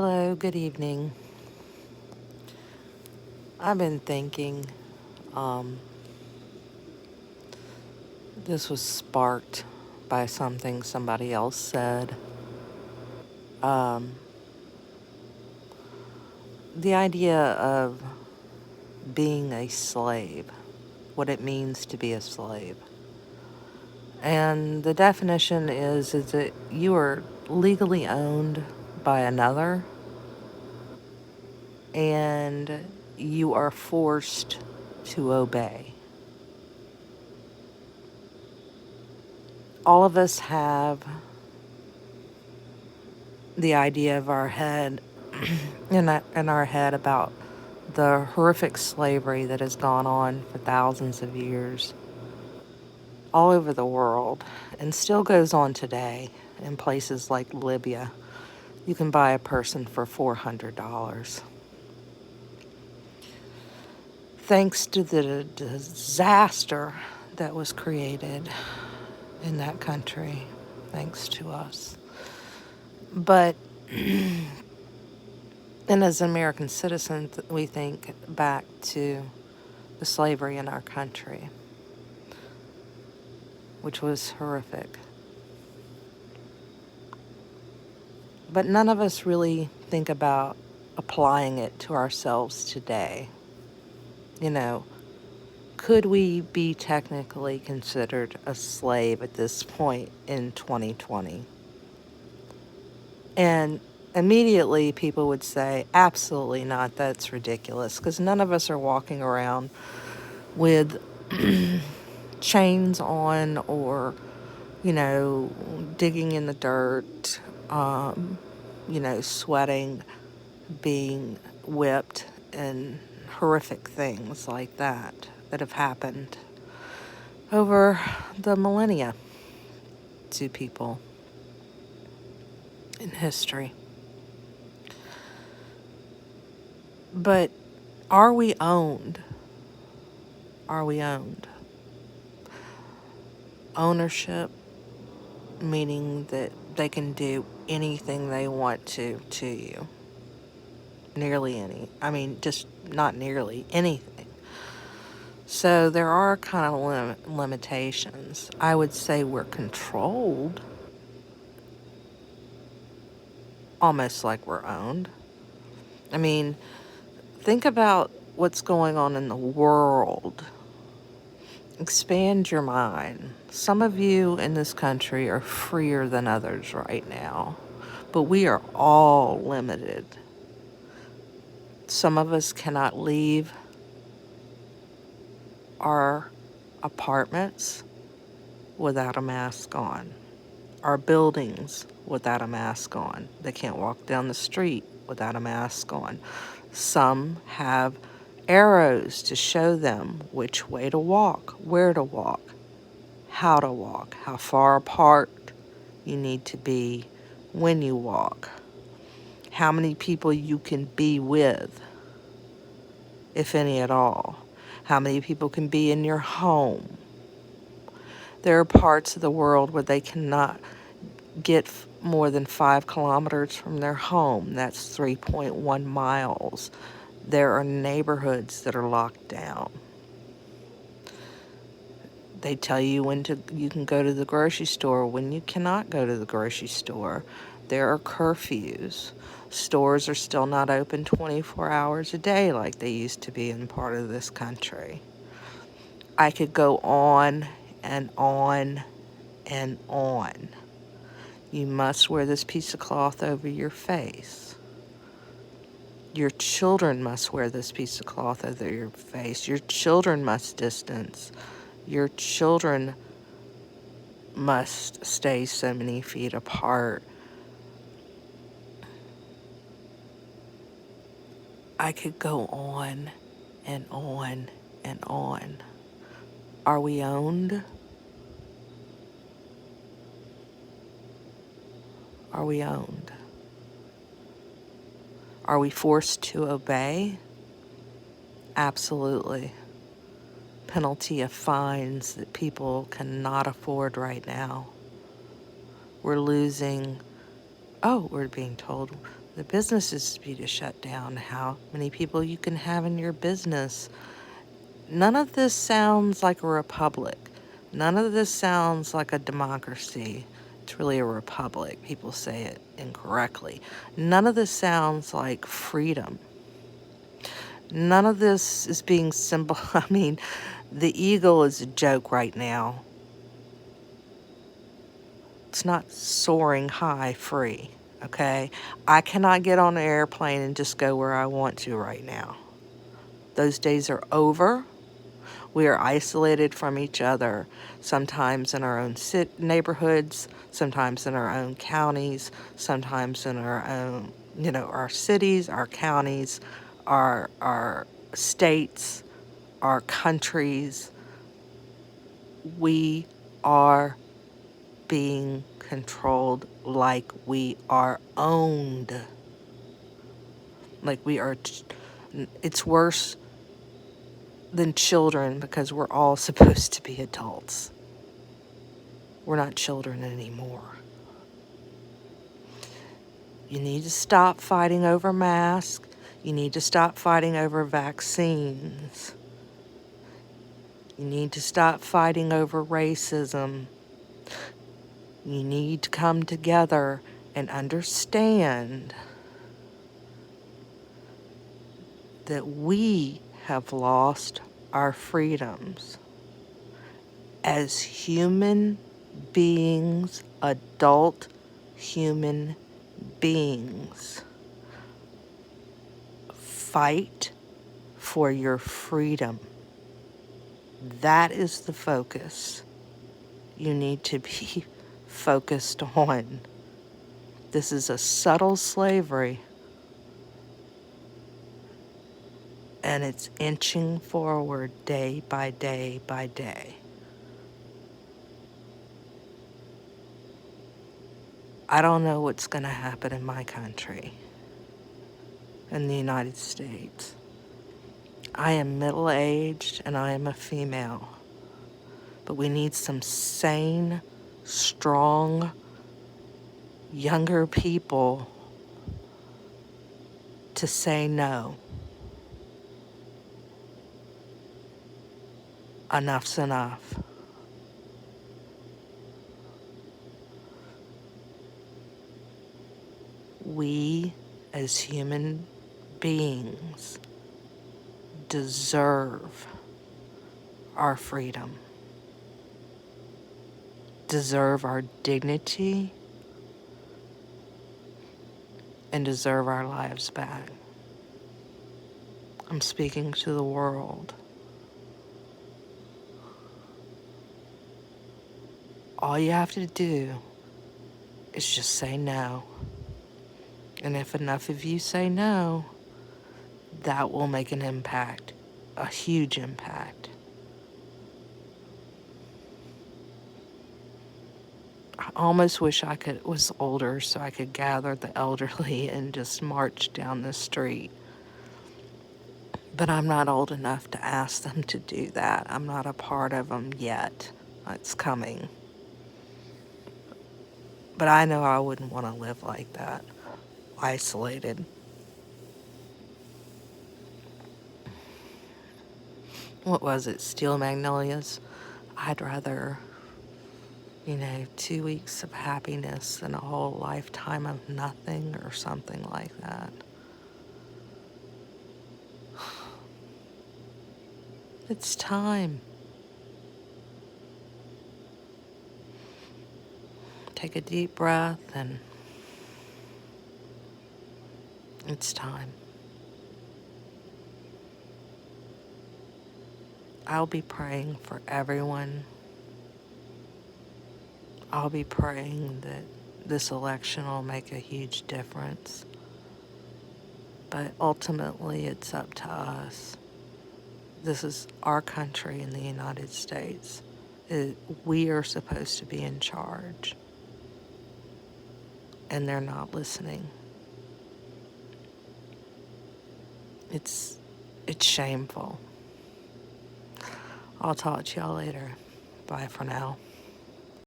Hello, good evening. I've been thinking, um, this was sparked by something somebody else said. Um, the idea of being a slave, what it means to be a slave. And the definition is that you are legally owned by another and you are forced to obey. All of us have the idea of our head in our head about the horrific slavery that has gone on for thousands of years all over the world and still goes on today in places like Libya. You can buy a person for $400. Thanks to the disaster that was created in that country, thanks to us. But and as American citizens, we think back to the slavery in our country, which was horrific. But none of us really think about applying it to ourselves today. You know, could we be technically considered a slave at this point in 2020? And immediately people would say, absolutely not, that's ridiculous, because none of us are walking around with chains on or, digging in the dirt, sweating, being whipped, and horrific things like that have happened over the millennia to people in history. But are we owned? Are we owned? Ownership, meaning that they can do anything they want to you. Nearly any. I mean, just not nearly anything. So there are kind of limitations. I would say we're controlled, almost like we're owned. I mean, think about what's going on in the world. Expand your mind. Some of you in this country are freer than others right now, but we are all limited. Some of us cannot leave our apartments without a mask on, our buildings without a mask on. They can't walk down the street without a mask on. Some have arrows to show them which way to walk, where to walk, how far apart you need to be when you walk, how many people you can be with, if any at all, how many people can be in your home. There are parts of the world where they cannot get more than 5 kilometers from their home. That's 3.1 miles. There are neighborhoods that are locked down. They tell you you can go to the grocery store, when you cannot go to the grocery store. There are curfews. Stores are still not open 24 hours a day like they used to be in part of this country. I could go on and on and on. You must wear this piece of cloth over your face. Your children must wear this piece of cloth over your face. Your children must distance. Your children must stay so many feet apart. I could go on and on and on. Are we owned? Are we owned? Are we forced to obey? Absolutely. Penalty of fines that people cannot afford right now. We're being told the businesses to be to shut down, how many people you can have in your business. None of this sounds like a republic. None of this sounds like a democracy. It's really a republic. People say it incorrectly. None of this sounds like freedom. None of this is being symbol. I mean, the eagle is a joke right now. It's not soaring high free, okay? I cannot get on an airplane and just go where I want to right now. Those days are over. We are isolated from each other, sometimes in our own neighborhoods, sometimes in our own counties, sometimes in our own, our cities, our counties, our states, our countries. We are being controlled like we are owned. Like we are, it's worse than children because we're all supposed to be adults. We're not children anymore. You need to stop fighting over masks. You need to stop fighting over vaccines. You need to stop fighting over racism. You need to come together and understand that we have lost our freedoms as human beings, adult human beings. Fight for your freedom. That is the focus you need to be focused on. This is a subtle slavery, and it's inching forward day by day by day. I don't know what's going to happen in my country, in the United States. I am middle-aged and I am a female, but we need some sane, strong, younger people to say no. Enough's enough. We, as human beings, deserve our freedom, deserve our dignity, and deserve our lives back. I'm speaking to the world. All you have to do is just say no. And if enough of you say no, that will make an impact, a huge impact. I almost wish I was older so I could gather the elderly and just march down the street. But I'm not old enough to ask them to do that. I'm not a part of them yet. It's coming. But I know I wouldn't want to live like that, isolated. What was it, Steel Magnolias? I'd rather, 2 weeks of happiness than a whole lifetime of nothing or something like that. It's time. Take a deep breath and it's time. I'll be praying for everyone. I'll be praying that this election will make a huge difference. But ultimately, it's up to us. This is our country in the United States. We are supposed to be in charge. And they're not listening. It's shameful. I'll talk to y'all later. Bye for now.